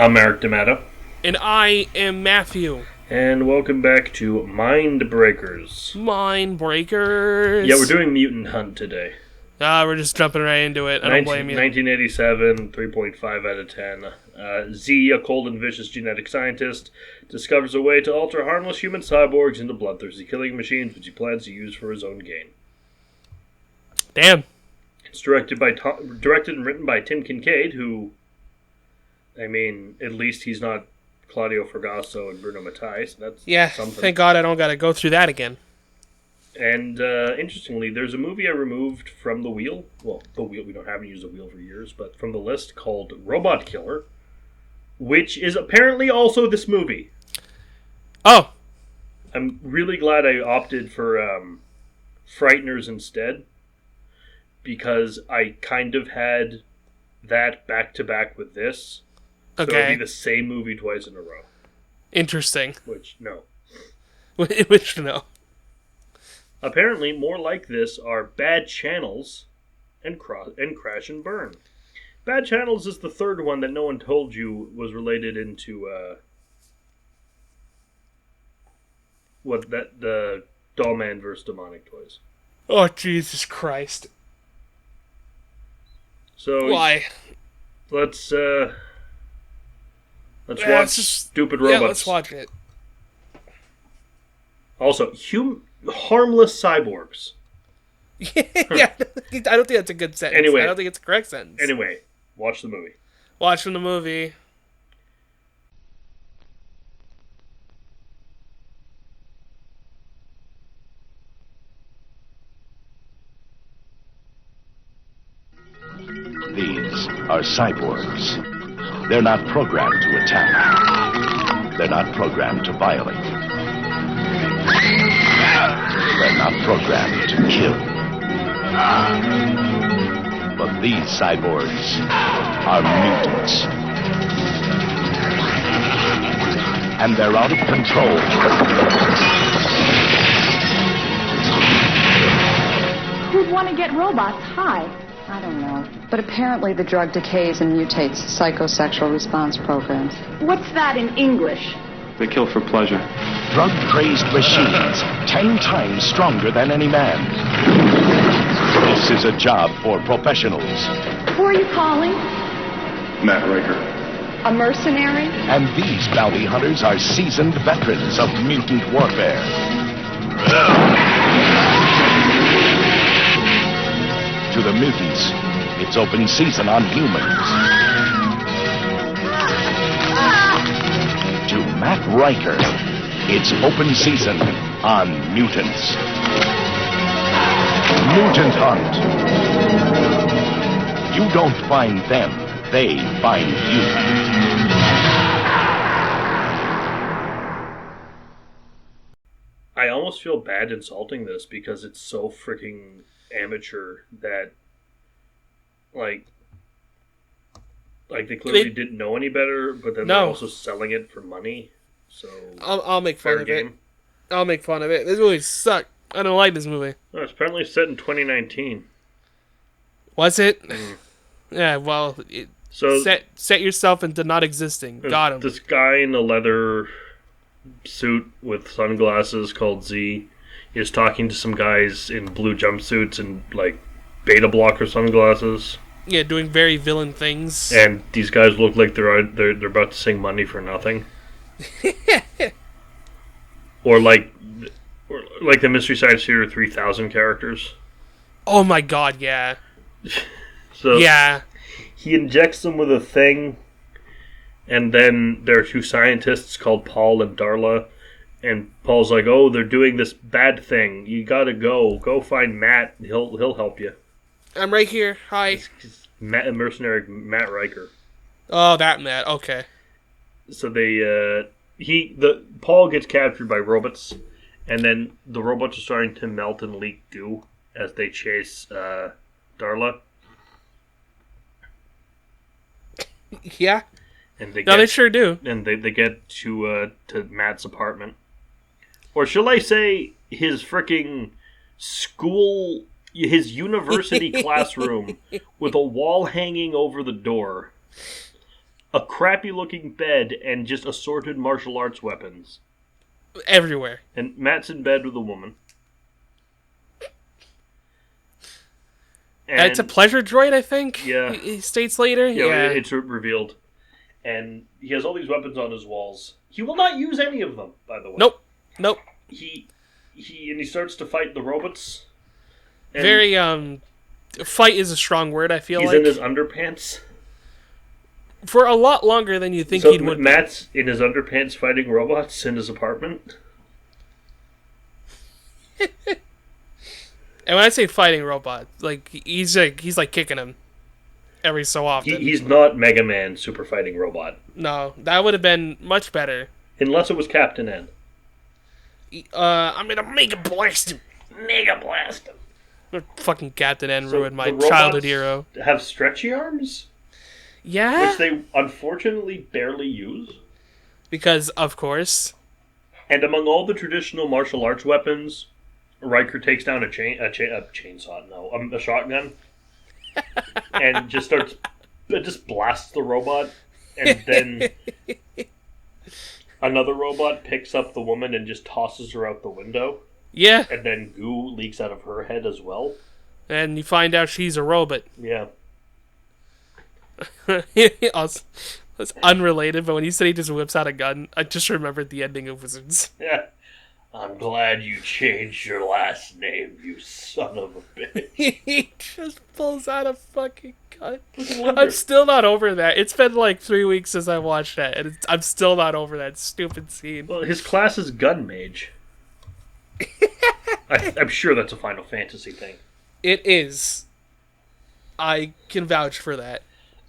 I'm Eric D'Amato. And I am Matthew. And welcome back to Mindbreakers. Mindbreakers. Yeah, we're doing Mutant Hunt today. We're just jumping right into it. I don't blame you. 1987, 3.5 out of 10. Z, a cold and vicious genetic scientist, discovers a way to alter harmless human cyborgs into bloodthirsty killing machines, which he plans to use for his own gain. Damn. It's directed and written by Tim Kincaid, who, I mean, at least he's not Claudio Fragasso and Bruno Mattei, so that's something. Thank God I don't got to go through that again. And, interestingly, there's a movie I removed from the wheel. Well, the wheel, we haven't used the wheel for years, but from the list called Robot Killer, which is apparently also this movie. Oh. I'm really glad I opted for Frighteners instead, because I kind of had that back-to-back with this. So Okay. it would be the same movie twice in a row. Interesting. Which, no. Which, no. Apparently, more like this are Bad Channels and Crash and Burn. Bad Channels is the third one that no one told you was related into the Dollman vs. Demonic Toys. Oh, Jesus Christ. So why? Let's watch Stupid Robots. Yeah, let's watch it. Also, harmless cyborgs. Yeah, I don't think that's a good sentence. Anyway, I don't think it's a correct sentence. Anyway, watch the movie. Watching the movie. These are cyborgs. They're not programmed to attack. They're not programmed to violate. They're not programmed to kill. But these cyborgs are mutants. And they're out of control. Who'd want to get robots high? I don't know. But apparently the drug decays and mutates psychosexual response programs. What's that in English? They kill for pleasure. Drug-crazed machines, 10 times stronger than any man. This is a job for professionals. Who are you calling? Matt Riker. A mercenary? And these bounty hunters are seasoned veterans of mutant warfare. To the mutants, it's open season on humans. To Matt Riker, it's open season on mutants. Mutant Hunt. You don't find them, they find you. I almost feel bad insulting this because it's so freaking amateur that like they clearly didn't know any better, but then they're also selling it for money. So I'll make fun of it. I'll make fun of it. This movie sucked. I don't like this movie. Oh, it's apparently set in 2019. Was it? Yeah, well, set yourself into not existing. Got him. This guy in a leather suit with sunglasses called Z is talking to some guys in blue jumpsuits and like beta blocker sunglasses. Yeah, doing very villain things. And these guys look like they're about to sing Money for Nothing. or like the Mystery Science Theater 3000 characters. Oh my god, yeah. So yeah. He injects them with a thing, and then there are two scientists called Paul and Darla, and Paul's like, "Oh, they're doing this bad thing. You gotta go find Matt. He'll help you." I'm right here. Hi. He's mercenary Matt Riker. Oh, that Matt. Okay. So Paul gets captured by robots, and then the robots are starting to melt and leak goo as they chase Darla. Yeah. And they sure do. And they get to Matt's apartment, or shall I say, his freaking school. His university classroom with a wall hanging over the door a crappy-looking bed, and just assorted martial arts weapons. Everywhere. And Matt's in bed with a woman. And it's a pleasure droid, I think? Yeah. He states later? Yeah, it's revealed. And he has all these weapons on his walls. He will not use any of them, by the way. Nope. He starts to fight the robots. Very, fight is a strong word, I feel he's like. He's in his underpants. For a lot longer than you think he would. Matt's in his underpants fighting robots in his apartment. And when I say fighting robots, like he's kicking him every so often. He's not Mega Man Super Fighting Robot. No, that would have been much better. Unless it was Captain N. I'm gonna Mega Blast him. Mega Blast him. Fucking Captain N ruined my childhood hero. Have stretchy arms? Yeah. Which they unfortunately barely use. Because, of course. And among all the traditional martial arts weapons, Riker takes down a chainsaw, a shotgun, and just blasts the robot, and then another robot picks up the woman and just tosses her out the window. Yeah. And then goo leaks out of her head as well. And you find out she's a robot. Yeah. That's unrelated, but when he said he just whips out a gun, I just remembered the ending of Wizards. Yeah. I'm glad you changed your last name, you son of a bitch. He just pulls out a fucking gun. I'm still not over that. It's been like 3 weeks since I watched that, and I'm still not over that stupid scene. Well, his class is Gun Mage. I'm sure that's a Final Fantasy thing. It is. I can vouch for that.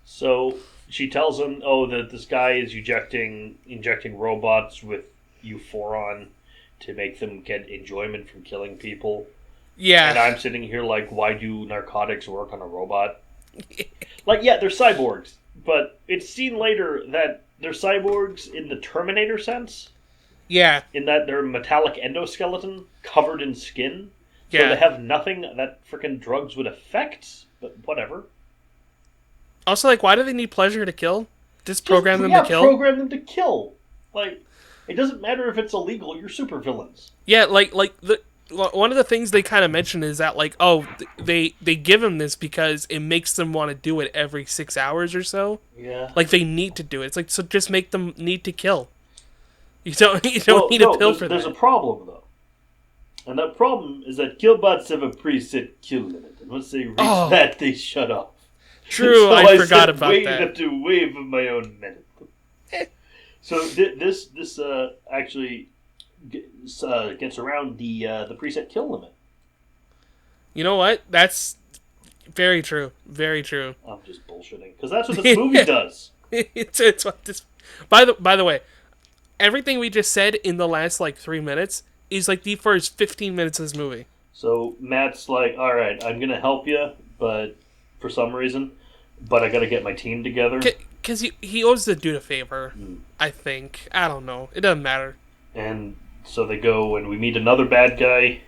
So she tells him, that this guy is injecting robots with Euphoron to make them get enjoyment from killing people. Yeah. And I'm sitting here like, why do narcotics work on a robot? Like, yeah, they're cyborgs, but it's seen later that they're cyborgs in the Terminator sense. Yeah. In that they're metallic endoskeleton covered in skin. So Yeah. they have nothing that freaking drugs would affect, but whatever. Also, like, why do they need pleasure to kill? Just program them to kill? Program them to kill. Like, it doesn't matter if it's illegal, you're supervillains. Yeah, like one of the things they kind of mention is that, like, they give them this because it makes them want to do it every 6 hours or so. Yeah. Like, they need to do it. It's like, so just make them need to kill. You don't need a pill for that. There's a problem, though. And that problem is that killbots have a preset kill limit. And once they reach that, they shut off. True, so I forgot about that. I have to wave my own minute. So this actually gets around the preset kill limit. You know what? That's very true. Very true. I'm just bullshitting because that's what this movie does. It's what this. By the way, everything we just said in the last 3 minutes is like the first 15 minutes of this movie. So Matt's like, all right, I'm gonna help you, but for some reason, I gotta get my team together. Because he owes the dude a favor, I think. I don't know. It doesn't matter. And so they go, and we meet another bad guy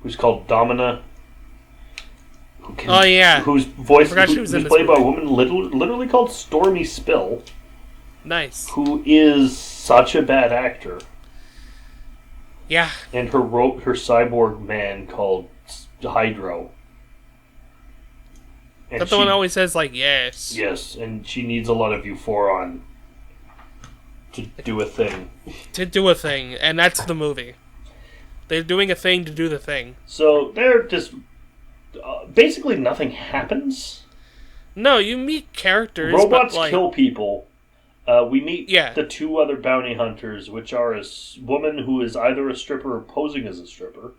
who's called Domina. Whose voice is played by a woman literally called Stormy Spill. Nice. Who is such a bad actor. Yeah. And her cyborg man called Hydro. And the one always says, yes. Yes, and she needs a lot of Euphoron to do a thing. And that's the movie. They're doing a thing to do the thing. So they're just... basically nothing happens. No, you meet characters, robots kill people. We meet the two other bounty hunters, which are a woman who is either a stripper or posing as a stripper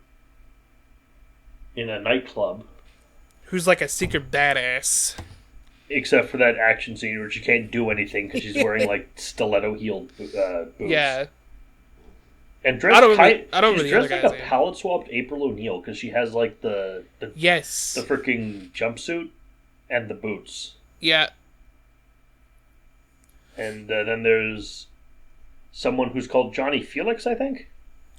in a nightclub. Who's like a secret badass. Except for that action scene where she can't do anything because she's wearing stiletto-heeled boots. Yeah. And dressed she's dressed like a palette-swapped April O'Neil because she has the freaking jumpsuit and the boots. Yeah. And then there's someone who's called Johnny Felix, I think.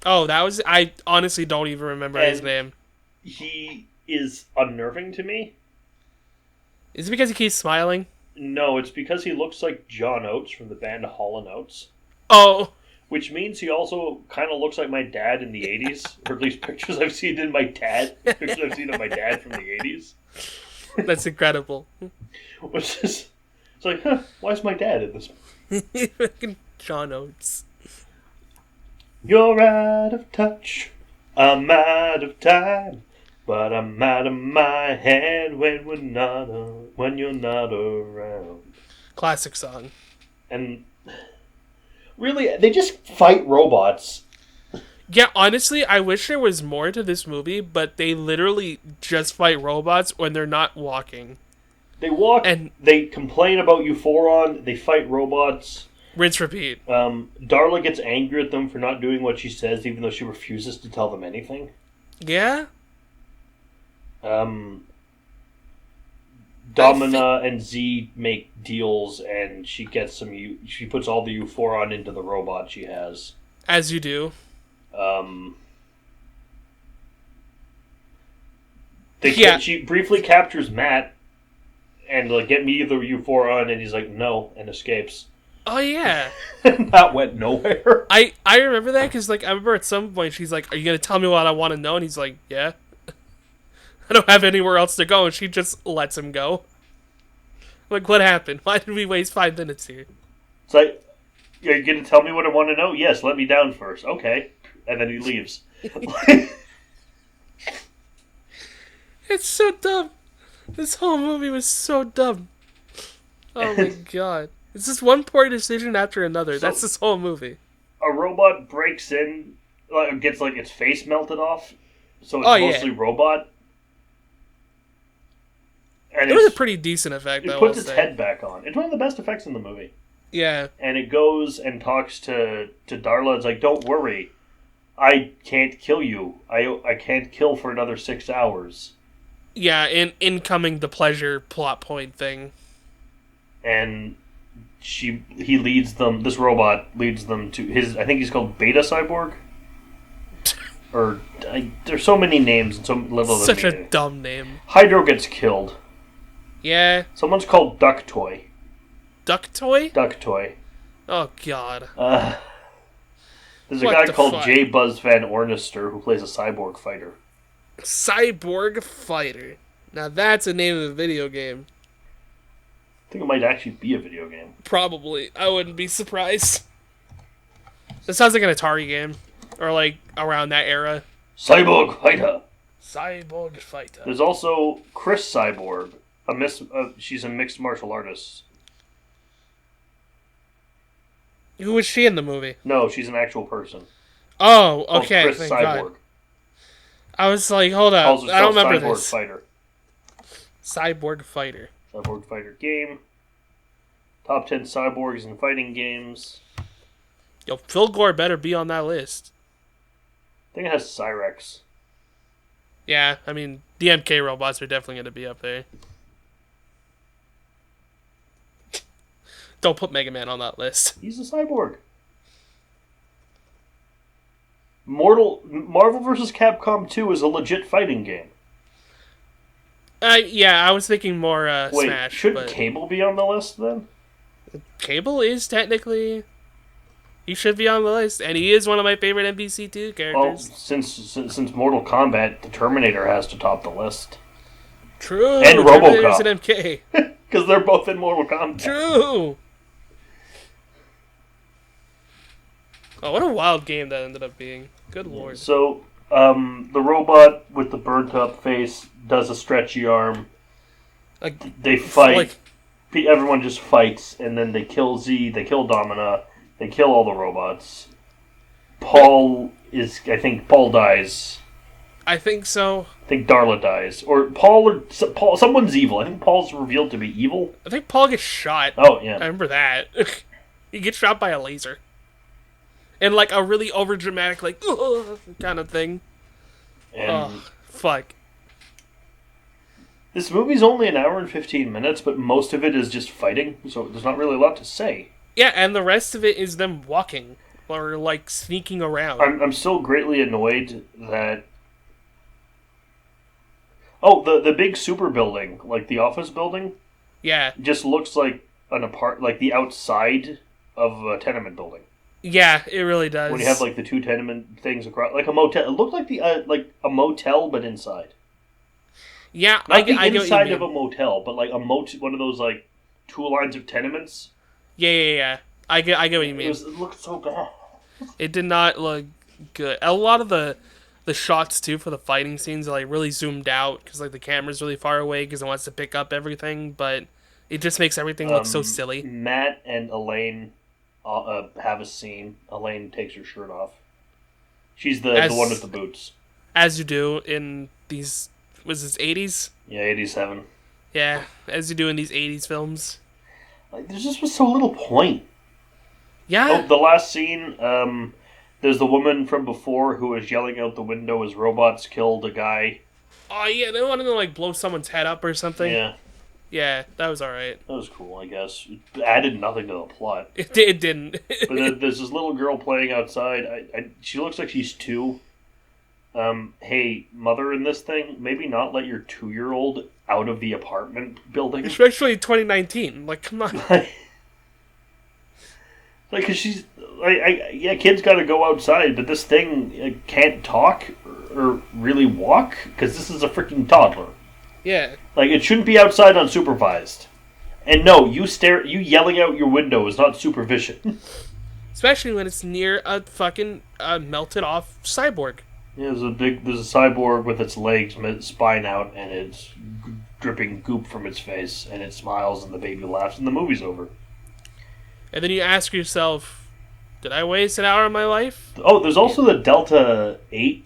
Oh, I honestly don't even remember his name. He is unnerving to me. Is it because he keeps smiling? No, it's because he looks like John Oates from the band Hall & Oates. Oh, Which means he also kind of looks like my dad in the 80s. Or at least pictures I've seen in my dad. Pictures I've seen of my dad from the 80s. that's incredible. Which is... It's like, huh, why is my dad in this? Fucking John Oates. You're out of touch. I'm out of time. But I'm out of my head when you're not around. Classic song. And... Really, they just fight robots. Yeah, honestly, I wish there was more to this movie, but they literally just fight robots when they're not walking. They walk, And- they complain about Euphoron, they fight robots. Rinse, repeat. Darla gets angry at them for not doing what she says, even though she refuses to tell them anything. Yeah? Domina and Z make deals, and she gets she puts all the Euphoron into the robot she has. As you do. She briefly captures Matt, and like, get me the Euphoron, and he's like, no, and escapes. Oh, yeah. And that went nowhere. I remember that because, like, I remember at some point she's like, are you going to tell me what I want to know? And he's like, yeah. I don't have anywhere else to go, and she just lets him go. Like, what happened? Why did we waste 5 minutes here? It's like, are you going to tell me what I want to know? Yes, let me down first. Okay. And then he leaves. It's so dumb. This whole movie was so dumb. Oh my god. It's just one poor decision after another. That's this whole movie. A robot breaks in, gets like its face melted off, so it's mostly robot. And it was a pretty decent effect, it though. puts its head back on. It's one of the best effects in the movie. Yeah. And it goes and talks to Darla. It's like, don't worry. I can't kill you. I can't kill for another 6 hours. Yeah, incoming the pleasure plot point thing. And he leads them, this robot leads them to I think he's called Beta Cyborg? Or, there's so many names and so little of Such a dumb name. Hydro gets killed. Yeah. Someone's called Duck Toy. Duck Toy? Duck Toy. Oh, God. There's a guy called J. Buzz Van Ornister who plays a cyborg fighter. Cyborg Fighter. Now that's a name of a video game. I think it might actually be a video game. Probably. I wouldn't be surprised. This sounds like an Atari game. Or like around that era. Cyborg Fighter. Cyborg Fighter. There's also Chris Cyborg. She's a mixed martial artist. Who was she in the movie? No, she's an actual person. Oh, okay. Chris Thank Cyborg. God. I was like, hold up. I don't remember Cyborg this. Fighter. Cyborg Fighter. Cyborg Fighter game. Top 10 cyborgs in fighting games. Yo, Phil Gore better be on that list. I think it has Cyrex. Yeah, I mean, DMK robots are definitely going to be up there. Don't put Mega Man on that list. He's a cyborg. Marvel vs. Capcom 2 is a legit fighting game. Yeah, I was thinking more Wait, Smash. shouldn't Cable be on the list then? Cable is technically... He should be on the list, and he is one of my favorite MVC2 characters. Well, since Mortal Kombat, the Terminator has to top the list. True. And RoboCop. And MK. Because they're both in Mortal Kombat. True. Oh, what a wild game that ended up being. Good lord. So, the robot with the burnt up face does a stretchy arm. They fight. Everyone just fights, and then they kill Z, they kill Domina, they kill all the robots. I think Paul dies. I think so. I think Darla dies. Or someone's evil. I think Paul's revealed to be evil. I think Paul gets shot. Oh, yeah. I remember that. He gets shot by a laser. And like a really overdramatic, like, kind of thing. And fuck. This movie's only an hour and 15 minutes, but most of it is just fighting, so there's not really a lot to say. Yeah, and the rest of it is them walking. Or like sneaking around. I'm still greatly annoyed that... Oh, the big super building, like the office building, Yeah. It just looks like like the outside of a tenement building. Yeah, it really does. When you have like the two tenement things across, like a motel, it looked like like a motel but inside. Yeah, Not I get the what you inside mean. of a motel, but like one of those like two lines of tenements. Yeah. I get what you mean. It looked so bad. It did not look good. A lot of the shots too for the fighting scenes are like really zoomed out because like the camera's really far away because it wants to pick up everything, but it just makes everything look so silly. Matt and Elaine have a scene. Elaine takes her shirt off. She's the one with the boots. As you do in these, was this 80s? Yeah, 87. Yeah, as you do in these 80s films. Like, there just was so little point. Yeah. Oh, the last scene, there's the woman from before who was yelling out the window as robots killed a guy. Oh, yeah, they wanted to, like, blow someone's head up or something. Yeah. Yeah, that was alright. That was cool, I guess. It added nothing to the plot. It didn't. But then there's this little girl playing outside. She looks like she's 2. Hey, mother in this thing, maybe not let your 2-year-old out of the apartment building. Especially 2019. Like, come on. Like, cause she's yeah, kids got to go outside, but this thing can't talk or really walk because this is a freaking toddler. Yeah. Like, it shouldn't be outside unsupervised. And no, you yelling out your window is not supervision. Especially when it's near a fucking melted off cyborg. Yeah, there's a cyborg with its legs, spine out, and it's dripping goop from its face, and it smiles, and the baby laughs, and the movie's over. And then you ask yourself, did I waste an hour of my life? Oh, there's also the Delta 8,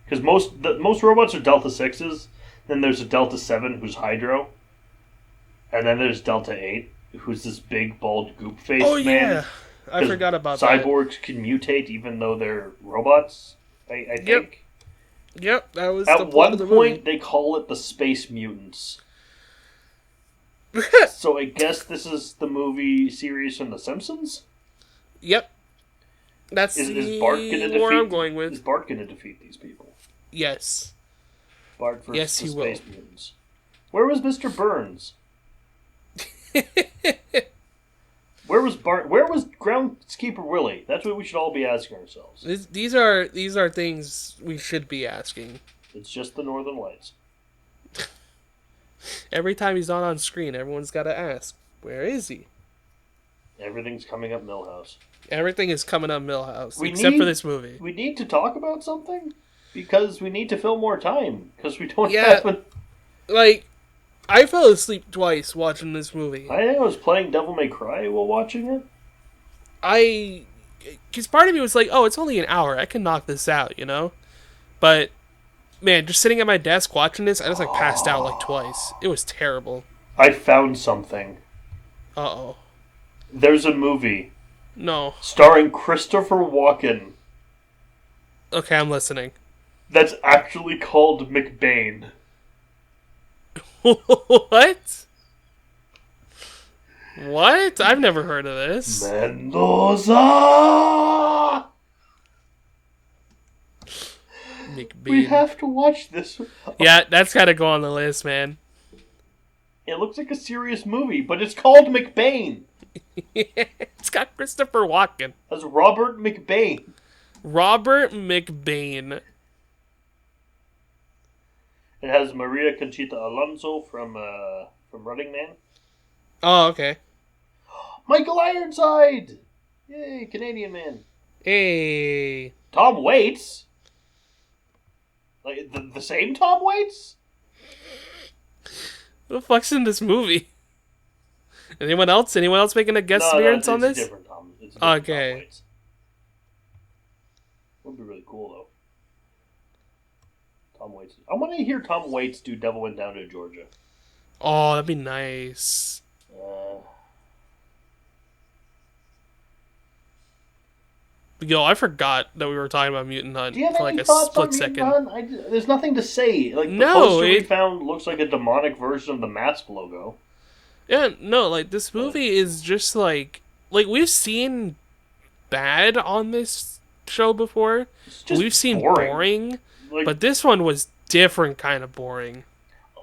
because most robots are Delta 6s, then there's a Delta 7 who's Hydro, and then there's Delta 8, who's this big, bald, goop-faced man. Oh, yeah. I forgot about that. Cyborgs can mutate even though they're robots, I think. Yep, that was At the plot one of the point, movie. they call it the Space Mutants. So I guess this is the movie series from The Simpsons? Yep. That's Is Bart going to defeat? where I'm going with. Is Bart going to defeat these people? Yes. Bart versus Yes, the he Space will. Mutants. Where was Mr. Burns? Where was Bart? Where was Groundskeeper Willie? That's what we should all be asking ourselves. These are things we should be asking. It's just the Northern Lights. Every time he's not on screen, everyone's got to ask, where is he? Everything's coming up Millhouse. Everything is coming up Millhouse, except for this movie. We need to talk about something because we need to fill more time because we don't Yeah. have. Like, I fell asleep twice watching this movie. I was playing Devil May Cry while watching it. Because part of me was like, oh, it's only an hour, I can knock this out, you know? But, man, just sitting at my desk watching this, I just, like, passed out, like, twice. It was terrible. I found something. Uh-oh. There's a movie No. starring Christopher Walken Okay, I'm listening. that's actually called McBain. What? What? I've never heard of this. Mendoza! McBean. We have to watch this. Yeah, that's gotta go on the list, man. It looks like a serious movie, but it's called McBain. It's got Christopher Walken. That's Robert McBain. Robert McBain. It has Maria Conchita Alonso from Running Man. Oh, okay. Michael Ironside! Yay, Canadian man. Hey. Tom Waits? Like, the same Tom Waits? What the fuck's in this movie? Anyone else? Anyone else making a guest appearance on this? It's a different Tom Waits. Would be really cool, though. Tom Waits. I want to hear Tom Waits do Devil Went Down to Georgia. Oh, that'd be nice. Yo, I forgot that we were talking about Mutant Hunt Do you have for any like a thoughts split on second. Mutant Hunt? There's nothing to say. Like, the No, poster we it- found looks like a demonic version of the Mask logo. Yeah, no, like this movie is just like we've seen bad on this show before. It's just We've seen boring. boring, Like, but this one was different kind of boring.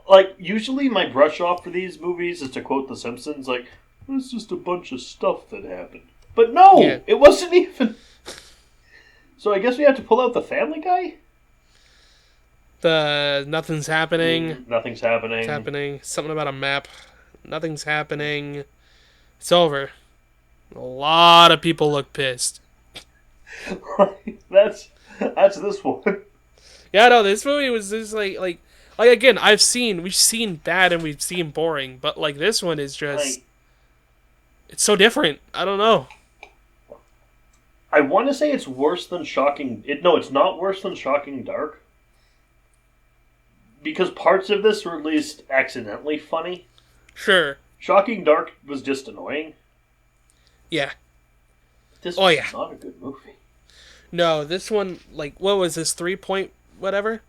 like, usually my brush off for these movies is to quote The Simpsons, like, it's just a bunch of stuff that happened. But no! It wasn't even... So I guess we have to pull out the Family Guy? The nothing's happening. Nothing's happening. It's happening. Something about a map. Nothing's happening. It's over. A lot of people look pissed. That's this one. Yeah, no, this movie was just like again, we've seen bad and we've seen boring, but like this one is just, it's so different. I don't know. I want to say it's worse than Shocking. No, it's not worse than Shocking Dark. Because parts of this were at least accidentally funny. Sure. Shocking Dark was just annoying. Yeah. This was not a good movie. No, this one, like, what was this, 3 point whatever?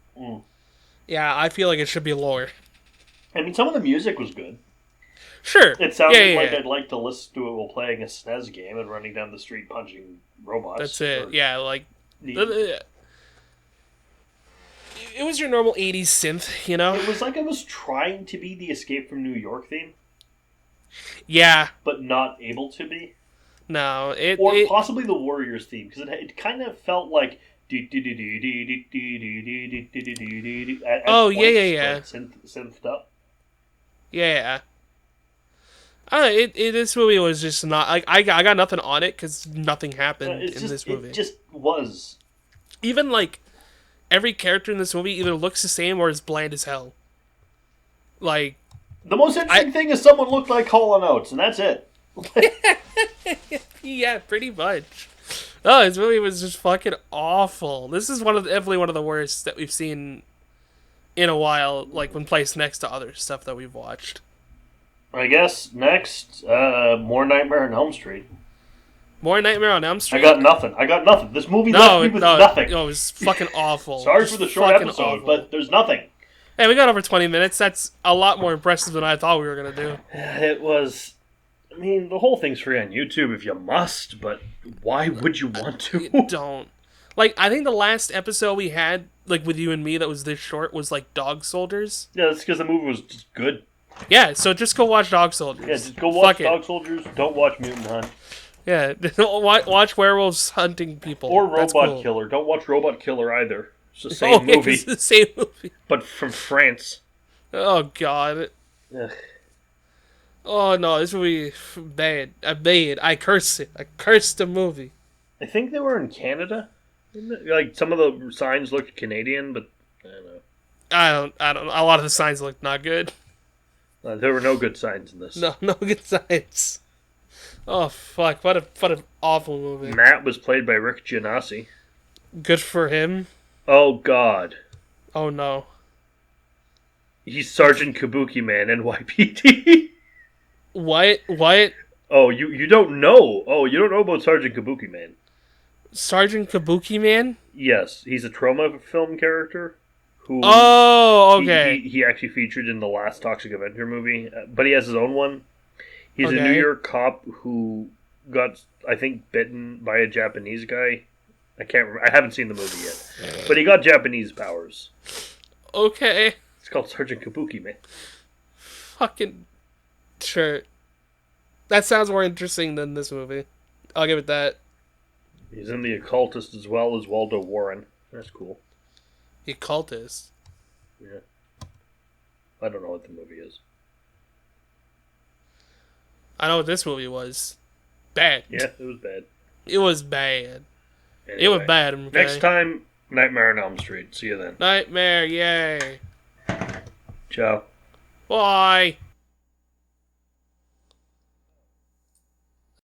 Yeah, I feel like it should be lower. I mean, some of the music was good. Sure. It sounded like I'd like to listen to it while playing a SNES game and running down the street punching robots. That's it. Yeah, like... It was your normal 80s synth, you know? It was like I was trying to be the Escape from New York theme. Yeah. But not able to be. No, possibly the Warriors theme, because it kind of felt like... Oh, yeah. Synthed up. Yeah. This movie was just not... Like, I got nothing on it, because nothing happened in this movie. It just was. Even, like, every character in this movie either looks the same or is bland as hell. Like... The most interesting thing is someone looked like Hall & Oates, and that's it. Yeah, pretty much. Oh, this movie was just fucking awful. This is definitely one of the worst that we've seen in a while, like when placed next to other stuff that we've watched. I guess next, more Nightmare on Elm Street. More Nightmare on Elm Street? I got nothing. This movie left me with nothing. No, it was fucking awful. Sorry for the short episode, awful. But there's nothing. Hey, we got over 20 minutes. That's a lot more impressive than I thought we were going to do. It was... I mean, the whole thing's free on YouTube if you must, but why would you want to? Don't. Like, I think the last episode we had, like, with you and me that was this short was, like, Dog Soldiers. Yeah, that's because the movie was just good. Yeah, so just go watch Dog Soldiers. Yeah, just go watch Dog Soldiers. Don't watch Mutant Hunt. Yeah, watch werewolves hunting people. Or Robot Killer. Don't watch Robot Killer either. It's the same movie. It's the same movie. But from France. Oh, God. Ugh. Oh, no, this movie bad. I curse it. I curse the movie. I think they were in Canada. Like, some of the signs looked Canadian, but I don't know. I don't know. A lot of the signs looked not good. There were no good signs in this. No good signs. Oh, fuck. What an awful movie. Matt was played by Rick Gianassi. Good for him. Oh, God. Oh, no. He's Sergeant Kabuki Man, NYPD. What? Oh, you don't know. Oh, you don't know about Sergeant Kabuki Man. Sergeant Kabuki Man? Yes, he's a trauma film character. Who? Oh, okay. He actually featured in the last Toxic Avenger movie, but he has his own one. He's a New York cop who got, I think, bitten by a Japanese guy. I can't remember. I haven't seen the movie yet, but he got Japanese powers. Okay. It's called Sergeant Kabuki Man. Fucking sure. That sounds more interesting than this movie. I'll give it that. He's in The Occultist as well as Waldo Warren. That's cool. The Occultist? Yeah. I don't know what the movie is. I know what this movie was. Bad. Yeah, it was bad. It was bad. Anyway, it was bad. Okay? Next time, Nightmare on Elm Street. See you then. Nightmare, yay. Ciao. Bye.